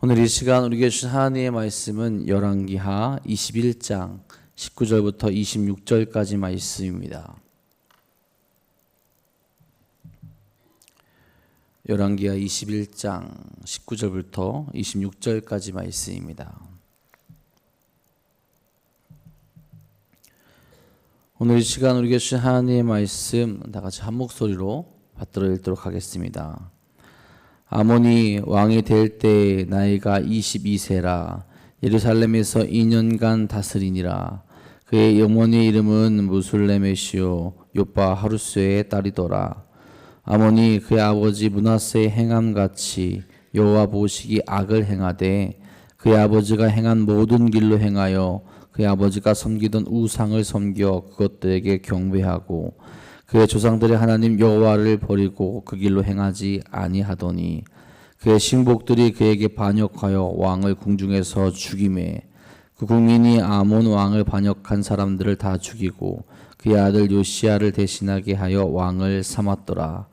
오늘 이 시간 우리에게 주신 하나님의 말씀은 열왕기하 21장 19절부터 26절까지 말씀입니다. 열왕기하 21장 19절부터 26절까지 말씀입니다. 오늘 이 시간 우리에게 주신 하나님의 말씀 다 같이 한 목소리로 받들어 읽도록 하겠습니다. 아몬이 왕이 될 때 나이가 22세라 예루살렘에서 2년간 다스리니라. 그의 어머니의 이름은 무술레메시오 요빠 하루스의 딸이더라. 아몬이 그의 아버지 므낫세의 행함같이 여호와 보시기 악을 행하되 그의 아버지가 행한 모든 길로 행하여 그의 아버지가 섬기던 우상을 섬겨 그것들에게 경배하고 그의 조상들의 하나님 여호와를 버리고 그 길로 행하지 아니하더니 그의 신복들이 그에게 반역하여 왕을 궁중에서 죽이매 그 국민이 아몬 왕을 반역한 사람들을 다 죽이고 그의 아들 요시야를 대신하게 하여 왕을 삼았더라.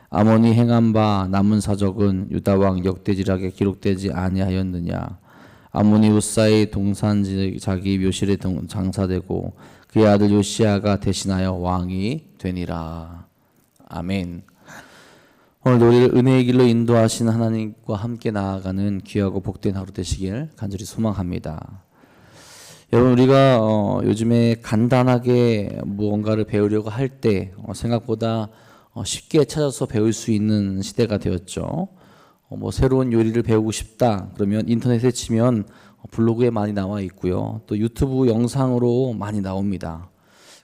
아몬이 행한 바 남은 사적은 유다 왕 역대지락에 기록되지 아니하였느냐. 아몬이 우사의 동산 자기 묘실에 장사되고 그의 아들 요시야가 대신하여 왕이 되니라. 아멘. 오늘도 우리를 은혜의 길로 인도하신 하나님과 함께 나아가는 귀하고 복된 하루 되시길 간절히 소망합니다. 여러분, 우리가 요즘에 간단하게 무언가를 배우려고 할 때 생각보다 쉽게 찾아서 배울 수 있는 시대가 되었죠. 새로운 요리를 배우고 싶다 그러면 인터넷에 치면 블로그에 많이 나와 있고요. 또 유튜브 영상으로 많이 나옵니다.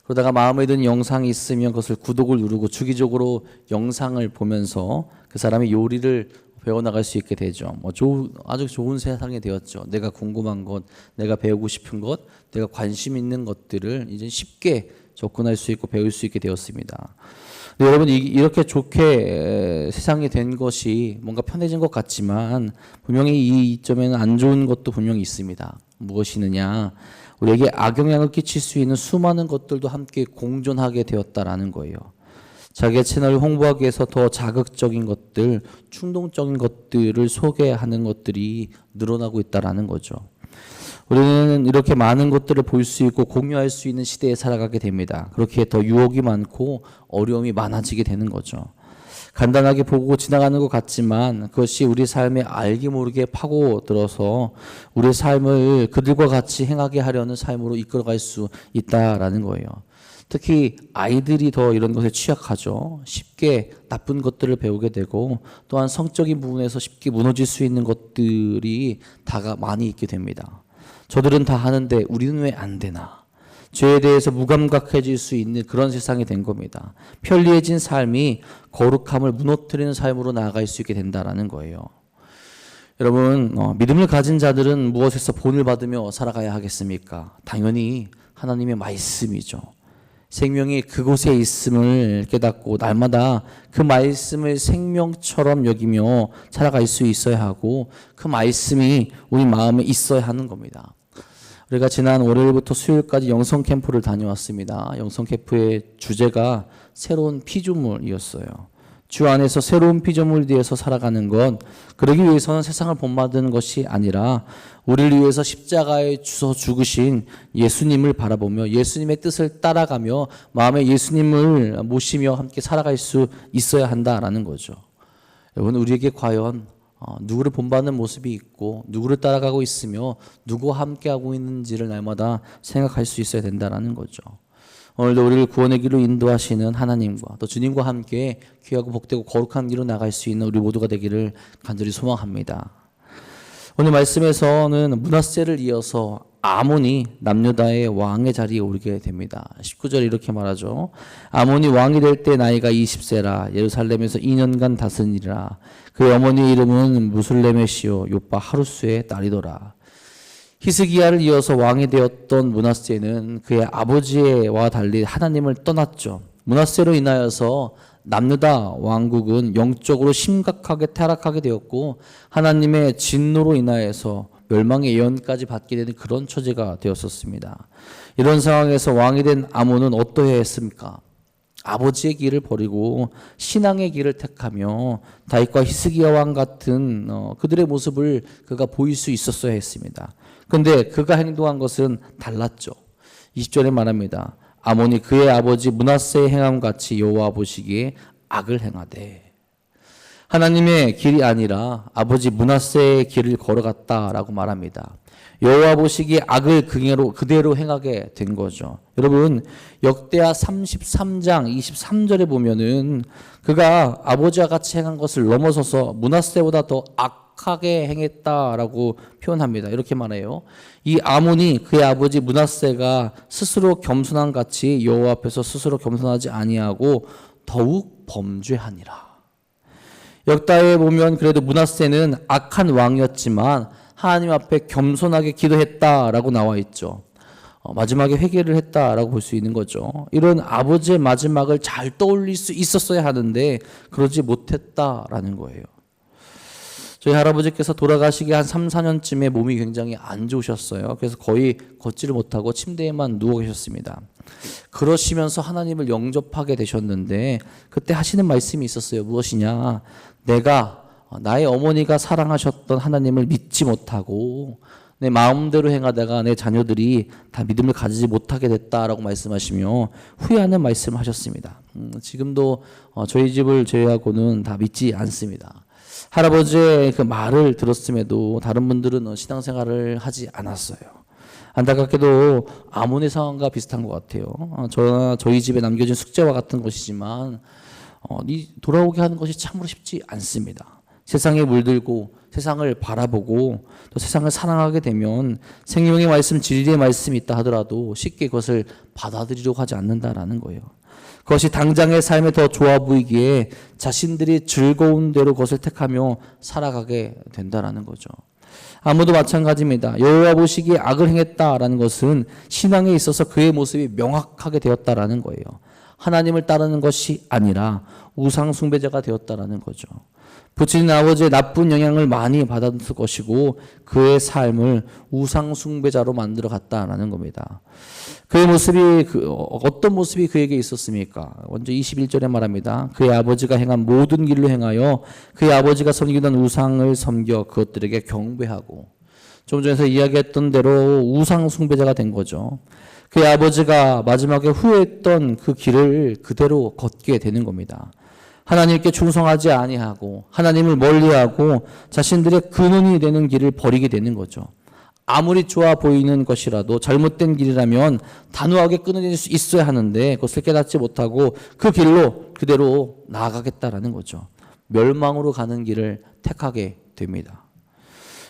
그러다가 마음에 드는 영상이 있으면 그것을 구독을 누르고 주기적으로 영상을 보면서 그 사람의 요리를 배워나갈 수 있게 되죠. 아주 좋은 세상이 되었죠. 내가 궁금한 것, 내가 배우고 싶은 것, 내가 관심 있는 것들을 이제 쉽게 접근할 수 있고 배울 수 있게 되었습니다. 여러분, 이렇게 좋게 세상이 된 것이 뭔가 편해진 것 같지만 분명히 이 이점에는 안 좋은 것도 분명히 있습니다. 무엇이느냐? 우리에게 악영향을 끼칠 수 있는 수많은 것들도 함께 공존하게 되었다라는 거예요. 자기의 채널을 홍보하기 위해서 더 자극적인 것들, 충동적인 것들을 소개하는 것들이 늘어나고 있다라는 거죠. 우리는 이렇게 많은 것들을 볼 수 있고 공유할 수 있는 시대에 살아가게 됩니다. 그렇게 더 유혹이 많고 어려움이 많아지게 되는 거죠. 간단하게 보고 지나가는 것 같지만 그것이 우리 삶에 알게 모르게 파고들어서 우리의 삶을 그들과 같이 행하게 하려는 삶으로 이끌어갈 수 있다라는 거예요. 특히 아이들이 더 이런 것에 취약하죠. 쉽게 나쁜 것들을 배우게 되고 또한 성적인 부분에서 쉽게 무너질 수 있는 것들이 다가 많이 있게 됩니다. 저들은 다 하는데 우리는 왜 안 되나? 죄에 대해서 무감각해질 수 있는 그런 세상이 된 겁니다. 편리해진 삶이 거룩함을 무너뜨리는 삶으로 나아갈 수 있게 된다는 거예요. 여러분, 믿음을 가진 자들은 무엇에서 본을 받으며 살아가야 하겠습니까? 당연히 하나님의 말씀이죠. 생명이 그곳에 있음을 깨닫고 날마다 그 말씀을 생명처럼 여기며 살아갈 수 있어야 하고 그 말씀이 우리 마음에 있어야 하는 겁니다. 우리가 지난 월요일부터 수요일까지 영성 캠프를 다녀왔습니다. 영성 캠프의 주제가 새로운 피조물이었어요. 주 안에서 새로운 피조물에 대해서 살아가는 건 그러기 위해서는 세상을 본받는 것이 아니라 우리를 위해서 십자가에 주서 죽으신 예수님을 바라보며 예수님의 뜻을 따라가며 마음에 예수님을 모시며 함께 살아갈 수 있어야 한다라는 거죠. 여러분, 우리에게 과연 누구를 본받는 모습이 있고 누구를 따라가고 있으며 누구와 함께하고 있는지를 날마다 생각할 수 있어야 된다는 거죠. 오늘도 우리를 구원의 길로 인도하시는 하나님과 또 주님과 함께 귀하고 복되고 거룩한 길로 나갈 수 있는 우리 모두가 되기를 간절히 소망합니다. 오늘 말씀에서는 므낫세를 이어서 아몬이 남유다의 왕의 자리에 오르게 됩니다. 19절 이렇게 말하죠. 아몬이 왕이 될 때 나이가 20세라 예루살렘에서 2년간 다스리니라. 그의 어머니의 이름은 무술레메시오 요빠 하루스의 딸이더라. 히스기야를 이어서 왕이 되었던 므낫세는 그의 아버지와 달리 하나님을 떠났죠. 므낫세로 인하여서 남유다 왕국은 영적으로 심각하게 타락하게 되었고 하나님의 진노로 인하여서 멸망의 예언까지 받게 되는 그런 처지가 되었었습니다. 이런 상황에서 왕이 된 아몬은 어떠해야 했습니까? 아버지의 길을 버리고 신앙의 길을 택하며 다윗과 히스기야 왕 같은 그들의 모습을 그가 보일 수 있었어야 했습니다. 그런데 그가 행동한 것은 달랐죠. 20절에 말합니다. 아몬이 그의 아버지 므낫세의 행함 같이 여호와 보시기에 악을 행하되, 하나님의 길이 아니라 아버지 므낫세의 길을 걸어갔다라고 말합니다. 여호와 보시기에 악을 그대로 행하게 된 거죠. 여러분, 역대하 33장 23절에 보면은 그가 아버지와 같이 행한 것을 넘어서서 므낫세보다 더 악하게 행했다라고 표현합니다. 이렇게 말해요. 이 아몬이 그의 아버지 므낫세가 스스로 겸손한 같이 여호와 앞에서 스스로 겸손하지 아니하고 더욱 범죄하니라. 역다에 보면 그래도 므낫세는 악한 왕이었지만 하나님 앞에 겸손하게 기도했다라고 나와 있죠. 마지막에 회개를 했다라고 볼 수 있는 거죠. 이런 아버지의 마지막을 잘 떠올릴 수 있었어야 하는데 그러지 못했다라는 거예요. 저희 할아버지께서 돌아가시기 한 3, 4년쯤에 몸이 굉장히 안 좋으셨어요. 그래서 거의 걷지를 못하고 침대에만 누워 계셨습니다. 그러시면서 하나님을 영접하게 되셨는데 그때 하시는 말씀이 있었어요. 무엇이냐? 내가 나의 어머니가 사랑하셨던 하나님을 믿지 못하고 내 마음대로 행하다가 내 자녀들이 다 믿음을 가지지 못하게 됐다라고 말씀하시며 후회하는 말씀을 하셨습니다. 지금도 저희 집을 제외하고는 다 믿지 않습니다. 할아버지의 그 말을 들었음에도 다른 분들은 신앙생활을 하지 않았어요. 안타깝게도 아몬의 상황과 비슷한 것 같아요. 저희 집에 남겨진 숙제와 같은 것이지만 돌아오게 하는 것이 참으로 쉽지 않습니다. 세상에 물들고 세상을 바라보고 또 세상을 사랑하게 되면 생명의 말씀, 진리의 말씀이 있다 하더라도 쉽게 그것을 받아들이려고 하지 않는다라는 거예요. 그것이 당장의 삶에 더 좋아 보이기에 자신들이 즐거운 대로 그것을 택하며 살아가게 된다라는 거죠. 아무도 마찬가지입니다. 여호와 보시기에 악을 행했다라는 것은 신앙에 있어서 그의 모습이 명확하게 되었다라는 거예요. 하나님을 따르는 것이 아니라 우상 숭배자가 되었다라는 거죠. 부친 아버지의 나쁜 영향을 많이 받았을 것이고 그의 삶을 우상 숭배자로 만들어 갔다라는 겁니다. 그의 모습이 어떤 모습이 그에게 있었습니까? 먼저 21절에 말합니다. 그의 아버지가 행한 모든 길로 행하여 그의 아버지가 섬기던 우상을 섬겨 그것들에게 경배하고, 좀 전에서 이야기했던 대로 우상 숭배자가 된 거죠. 그의 아버지가 마지막에 후회했던 그 길을 그대로 걷게 되는 겁니다. 하나님께 충성하지 아니하고 하나님을 멀리하고 자신들의 근원이 되는 길을 버리게 되는 거죠. 아무리 좋아 보이는 것이라도 잘못된 길이라면 단호하게 끊어낼 수 있어야 하는데 그것을 깨닫지 못하고 그 길로 그대로 나아가겠다라는 거죠. 멸망으로 가는 길을 택하게 됩니다.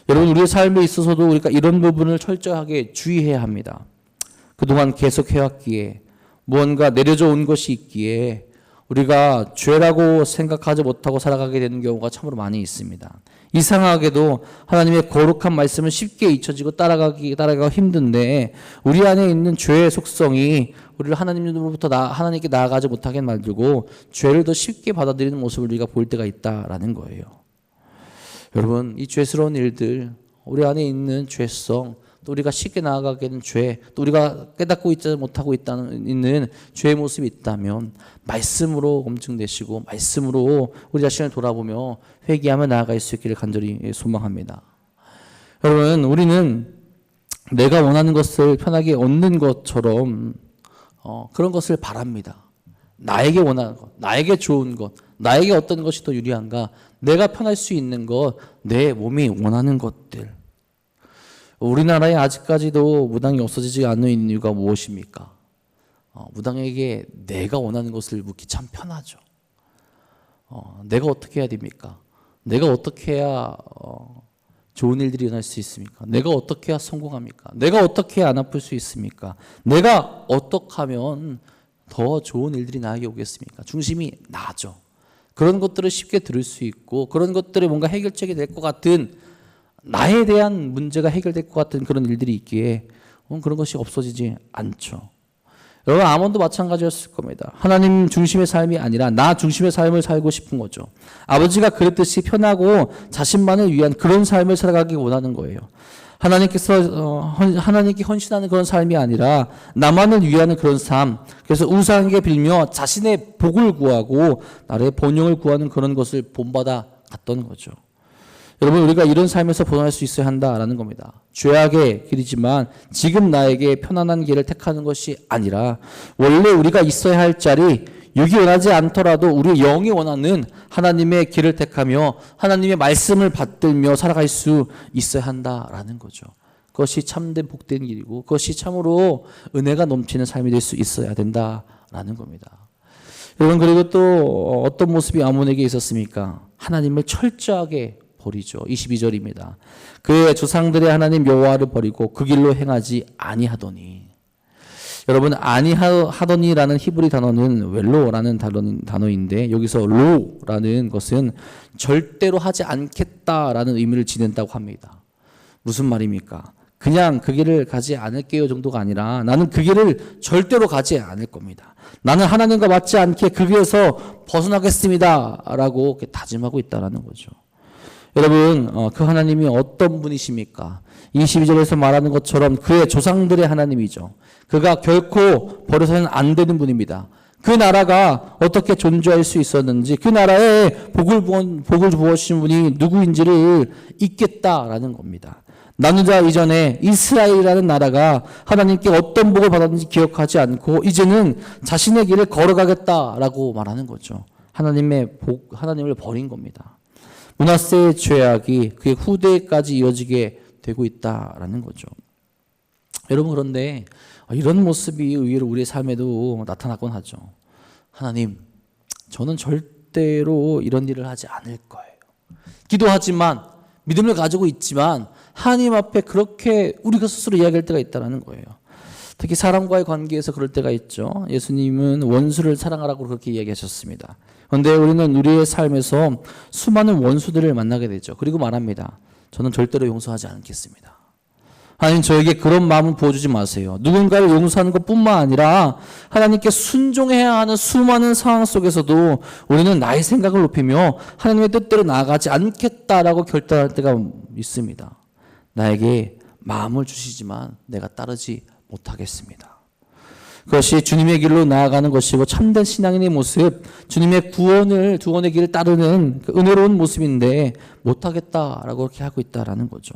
여러분, 우리의 삶에 있어서도 우리가 이런 부분을 철저하게 주의해야 합니다. 그동안 계속 해왔기에 무언가 내려져 온 것이 있기에 우리가 죄라고 생각하지 못하고 살아가게 되는 경우가 참으로 많이 있습니다. 이상하게도 하나님의 거룩한 말씀은 쉽게 잊혀지고 따라가기가 힘든데 우리 안에 있는 죄의 속성이 우리를 하나님으로부터 하나님께 나아가지 못하게 만들고 죄를 더 쉽게 받아들이는 모습을 우리가 볼 때가 있다라는 거예요. 여러분, 이 죄스러운 일들, 우리 안에 있는 죄성, 또 우리가 쉽게 나아가게 되는 죄, 또 우리가 깨닫고 있지 못하고 있는 죄의 모습이 있다면 말씀으로 검증되시고 말씀으로 우리 자신을 돌아보며 회개하며 나아갈 수 있기를 간절히 소망합니다. 여러분, 우리는 내가 원하는 것을 편하게 얻는 것처럼 그런 것을 바랍니다. 나에게 원하는 것, 나에게 좋은 것, 나에게 어떤 것이 더 유리한가, 내가 편할 수 있는 것, 내 몸이 원하는 것들. 우리나라에 아직까지도 무당이 없어지지 않는 이유가 무엇입니까? 무당에게 내가 원하는 것을 묻기 참 편하죠. 내가 어떻게 해야 됩니까? 내가 어떻게 해야 좋은 일들이 일어날 수 있습니까? 내가 어떻게 해야 성공합니까? 내가 어떻게 해야 안 아플 수 있습니까? 내가 어떻게 하면 더 좋은 일들이 나에게 오겠습니까? 중심이 나죠. 그런 것들을 쉽게 들을 수 있고 그런 것들이 뭔가 해결책이 될 것 같은, 나에 대한 문제가 해결될 것 같은 그런 일들이 있기에 그런 것이 없어지지 않죠. 여러분, 아몬도 마찬가지였을 겁니다. 하나님 중심의 삶이 아니라 나 중심의 삶을 살고 싶은 거죠. 아버지가 그랬듯이 편하고 자신만을 위한 그런 삶을 살아가기 원하는 거예요. 하나님께 헌신하는 그런 삶이 아니라 나만을 위하는 그런 삶. 그래서 우상에게 빌며 자신의 복을 구하고 나라의 번영을 구하는 그런 것을 본받아 갔던 거죠. 여러분, 우리가 이런 삶에서 벗어날 수 있어야 한다라는 겁니다. 죄악의 길이지만 지금 나에게 편안한 길을 택하는 것이 아니라 원래 우리가 있어야 할 자리, 육이 원하지 않더라도 우리 영이 원하는 하나님의 길을 택하며 하나님의 말씀을 받들며 살아갈 수 있어야 한다라는 거죠. 그것이 참된 복된 길이고 그것이 참으로 은혜가 넘치는 삶이 될 수 있어야 된다라는 겁니다. 여러분, 그리고 또 어떤 모습이 아몬에게 있었습니까? 하나님을 철저하게 버리죠. 22절입니다. 그의 조상들의 하나님 여호와를 버리고 그 길로 행하지 아니하더니. 여러분, 아니하더니라는 히브리 단어는 웰로라는 단어인데 여기서 로라는 것은 절대로 하지 않겠다라는 의미를 지닌다고 합니다. 무슨 말입니까? 그냥 그 길을 가지 않을게요 정도가 아니라 나는 그 길을 절대로 가지 않을 겁니다. 나는 하나님과 맞지 않게 그 길에서 벗어나겠습니다 라고 이렇게 다짐하고 있다는 거죠. 여러분, 그 하나님이 어떤 분이십니까? 22절에서 말하는 것처럼 그의 조상들의 하나님이죠. 그가 결코 버려서는 안 되는 분입니다. 그 나라가 어떻게 존재할 수 있었는지, 그 나라에 복을 부어주신 분이 누구인지를 잊겠다라는 겁니다. 나누자 이전에 이스라엘이라는 나라가 하나님께 어떤 복을 받았는지 기억하지 않고 이제는 자신의 길을 걸어가겠다라고 말하는 거죠. 하나님을 버린 겁니다. 므낫세의 죄악이 그의 후대까지 이어지게 되고 있다라는 거죠. 여러분, 그런데 이런 모습이 의외로 우리의 삶에도 나타나곤 하죠. 하나님, 저는 절대로 이런 일을 하지 않을 거예요. 기도하지만 믿음을 가지고 있지만 하나님 앞에 그렇게 우리가 스스로 이야기할 때가 있다는 거예요. 특히 사람과의 관계에서 그럴 때가 있죠. 예수님은 원수를 사랑하라고 그렇게 이야기하셨습니다. 그런데 우리는 우리의 삶에서 수많은 원수들을 만나게 되죠. 그리고 말합니다. 저는 절대로 용서하지 않겠습니다. 하나님, 저에게 그런 마음을 부어주지 마세요. 누군가를 용서하는 것뿐만 아니라 하나님께 순종해야 하는 수많은 상황 속에서도 우리는 나의 생각을 높이며 하나님의 뜻대로 나아가지 않겠다라고 결단할 때가 있습니다. 나에게 마음을 주시지만 내가 따르지 못하겠습니다. 그것이 주님의 길로 나아가는 것이고 참된 신앙인의 모습, 주님의 구원의 길을 따르는 그 은혜로운 모습인데 못하겠다라고 그렇게 하고 있다라는 거죠.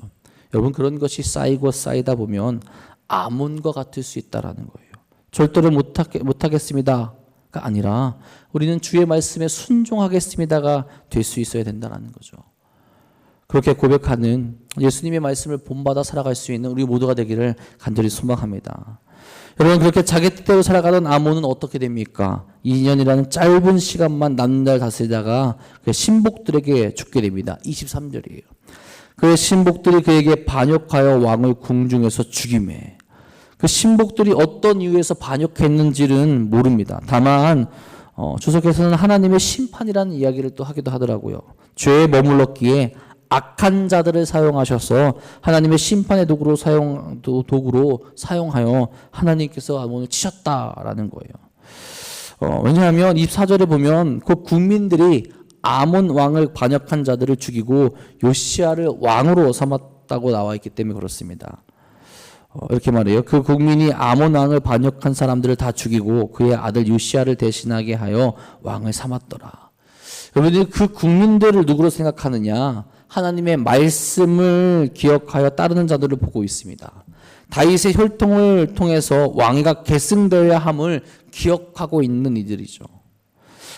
여러분, 그런 것이 쌓이고 쌓이다 보면 아몬과 같을 수 있다라는 거예요. 절대로 못하겠습니다가 아니라 우리는 주의 말씀에 순종하겠습니다가 될 수 있어야 된다는 거죠. 그렇게 고백하는 예수님의 말씀을 본받아 살아갈 수 있는 우리 모두가 되기를 간절히 소망합니다. 여러분, 그렇게 자기 뜻대로 살아가던 아몬은 어떻게 됩니까? 2년이라는 짧은 시간만 남날 다스리다가 그 신복들에게 죽게 됩니다. 23절이에요. 그 신복들이 그에게 반역하여 왕을 궁중에서 죽이매. 그 신복들이 어떤 이유에서 반역했는지는 모릅니다. 다만 주석에서는 하나님의 심판이라는 이야기를 또 하기도 하더라고요. 죄에 머물렀기에 악한 자들을 사용하셔서 하나님의 심판의 도구로 사용하여 하나님께서 아몬을 치셨다라는 거예요. 왜냐하면 24절에 보면 그 국민들이 아몬 왕을 반역한 자들을 죽이고 요시야를 왕으로 삼았다고 나와 있기 때문에 그렇습니다. 이렇게 말해요. 그 국민이 아몬 왕을 반역한 사람들을 다 죽이고 그의 아들 요시야를 대신하게 하여 왕을 삼았더라. 여러분들이 그 국민들을 누구로 생각하느냐? 하나님의 말씀을 기억하여 따르는 자들을 보고 있습니다. 다윗의 혈통을 통해서 왕위가 계승되어야 함을 기억하고 있는 이들이죠.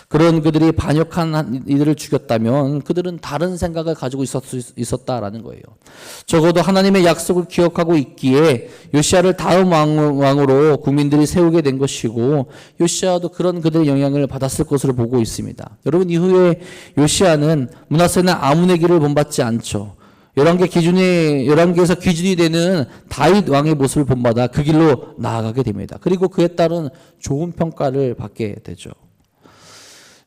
그런 그들이 반역한 이들을 죽였다면 그들은 다른 생각을 가지고 있었다라는 거예요. 적어도 하나님의 약속을 기억하고 있기에 요시야를 다음 왕으로 국민들이 세우게 된 것이고 요시야도 그런 그들의 영향을 받았을 것으로 보고 있습니다. 여러분, 이후에 요시야는 므낫세나 아몬의 길을 본받지 않죠. 11개에서 기준이 되는 다윗 왕의 모습을 본받아 그 길로 나아가게 됩니다. 그리고 그에 따른 좋은 평가를 받게 되죠.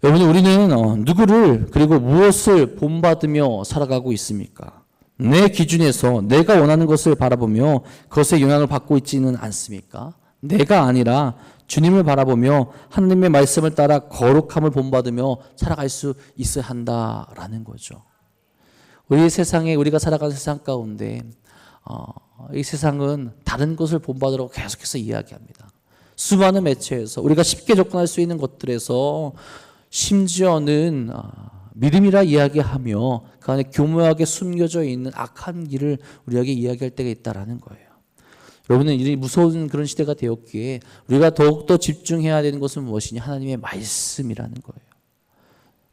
여러분, 우리는 누구를 그리고 무엇을 본받으며 살아가고 있습니까? 내 기준에서 내가 원하는 것을 바라보며 그것에 영향을 받고 있지는 않습니까? 내가 아니라 주님을 바라보며 하나님의 말씀을 따라 거룩함을 본받으며 살아갈 수 있어야 한다라는 거죠. 우리가 살아가는 세상 가운데 이 세상은 다른 것을 본받으라고 계속해서 이야기합니다. 수많은 매체에서 우리가 쉽게 접근할 수 있는 것들에서 심지어는 믿음이라 이야기하며 그 안에 교묘하게 숨겨져 있는 악한 길을 우리에게 이야기할 때가 있다라는 거예요. 여러분은 이 무서운 그런 시대가 되었기에 우리가 더욱더 집중해야 되는 것은 무엇이냐? 하나님의 말씀이라는 거예요.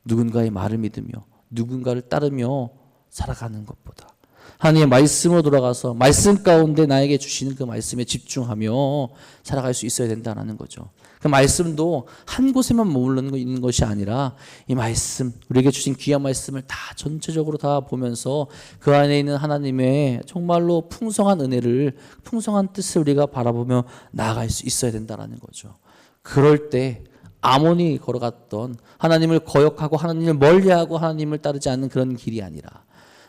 누군가의 말을 믿으며 누군가를 따르며 살아가는 것보다 하나님의 말씀으로 돌아가서 말씀 가운데 나에게 주시는 그 말씀에 집중하며 살아갈 수 있어야 된다는 거죠. 그 말씀도 한 곳에만 머물러 있는 것이 아니라 이 말씀, 우리에게 주신 귀한 말씀을 다 전체적으로 다 보면서 그 안에 있는 하나님의 정말로 풍성한 은혜를, 풍성한 뜻을 우리가 바라보며 나아갈 수 있어야 된다는 거죠. 그럴 때 아몬이 걸어갔던 하나님을 거역하고 하나님을 멀리하고 하나님을 따르지 않는 그런 길이 아니라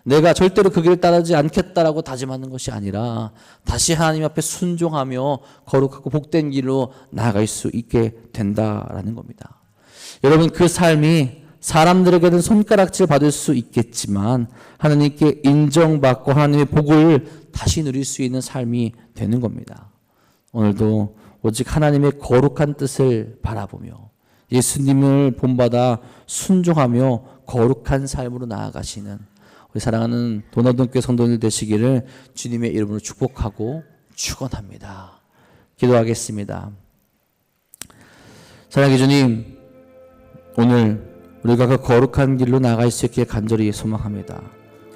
내가 절대로 그 길을 따르지 않겠다라고 다짐하는 것이 아니라 다시 하나님 앞에 순종하며 거룩하고 복된 길로 나아갈 수 있게 된다라는 겁니다. 여러분, 그 삶이 사람들에게는 손가락질 받을 수 있겠지만 하나님께 인정받고 하나님의 복을 다시 누릴 수 있는 삶이 되는 겁니다. 오늘도 오직 하나님의 거룩한 뜻을 바라보며 예수님을 본받아 순종하며 거룩한 삶으로 나아가시는 우리 사랑하는 도나동교회 성도들 되시기를 주님의 이름으로 축복하고 축원합니다. 기도하겠습니다. 사랑의 주님, 오늘 우리가 그 거룩한 길로 나아갈 수 있게 간절히 소망합니다.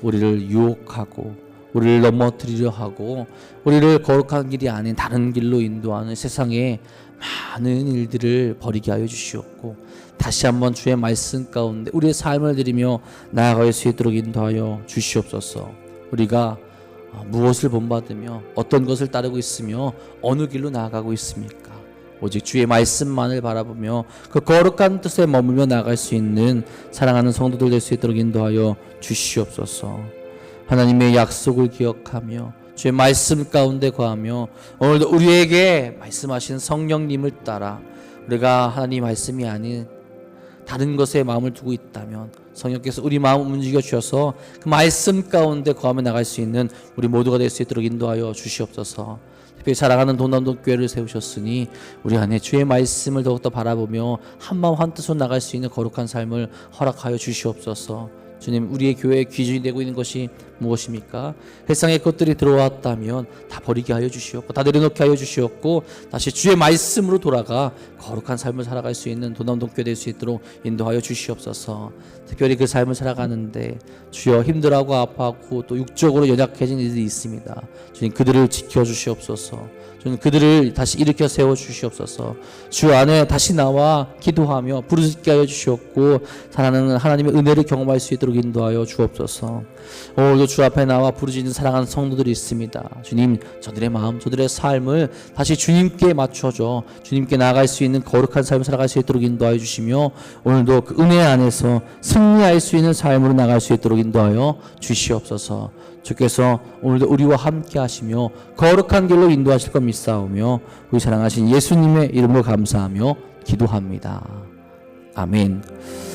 우리를 유혹하고 우리를 넘어뜨리려 하고 우리를 거룩한 길이 아닌 다른 길로 인도하는 세상의 많은 일들을 버리게 하여 주시옵고 다시 한번 주의 말씀 가운데 우리의 삶을 드리며 나아갈 수 있도록 인도하여 주시옵소서. 우리가 무엇을 본받으며 어떤 것을 따르고 있으며 어느 길로 나아가고 있습니까? 오직 주의 말씀만을 바라보며 그 거룩한 뜻에 머물며 나아갈 수 있는 사랑하는 성도들 될 수 있도록 인도하여 주시옵소서. 하나님의 약속을 기억하며 주의 말씀 가운데 거하며 오늘도 우리에게 말씀하신 성령님을 따라 우리가 하나님 말씀이 아닌 다른 것에 마음을 두고 있다면 성령께서 우리 마음을 움직여 주셔서 그 말씀 가운데 거하며 나갈 수 있는 우리 모두가 될 수 있도록 인도하여 주시옵소서. 특별히 사랑하는 도남동교회를 세우셨으니 우리 안에 주의 말씀을 더욱더 바라보며 한마음 한뜻으로 나갈 수 있는 거룩한 삶을 허락하여 주시옵소서. 주님, 우리의 교회의 기준이 되고 있는 것이 무엇입니까? 세상의 것들이 들어왔다면 다 버리게 하여 주시옵고 다 내려놓게 하여 주시옵고 다시 주의 말씀으로 돌아가 거룩한 삶을 살아갈 수 있는 도남동교회 될 수 있도록 인도하여 주시옵소서. 특별히 그 삶을 살아가는데 주여 힘들어하고 아파하고 또 육적으로 연약해진 이들이 있습니다. 주님, 그들을 지켜주시옵소서. 주님, 그들을 다시 일으켜 세워 주시옵소서. 주 안에 다시 나와 기도하며 부르짖게 하여 주시옵고 사랑하는 하나님의 은혜를 경험할 수 있도록 인도하여 주옵소서. 오늘도 주 앞에 나와 부르짖는 사랑하는 성도들이 있습니다. 주님, 저들의 마음, 저들의 삶을 다시 주님께 맞춰줘 주님께 나아갈 수 있는 거룩한 삶을 살아갈 수 있도록 인도하여 주시며 오늘도 그 은혜 안에서 승리할 수 있는 삶으로 나갈 수 있도록 인도하여 주시옵소서. 주께서 오늘도 우리와 함께 하시며 거룩한 길로 인도하실 것 믿사오며 우리 사랑하신 예수님의 이름으로 감사하며 기도합니다. 아멘.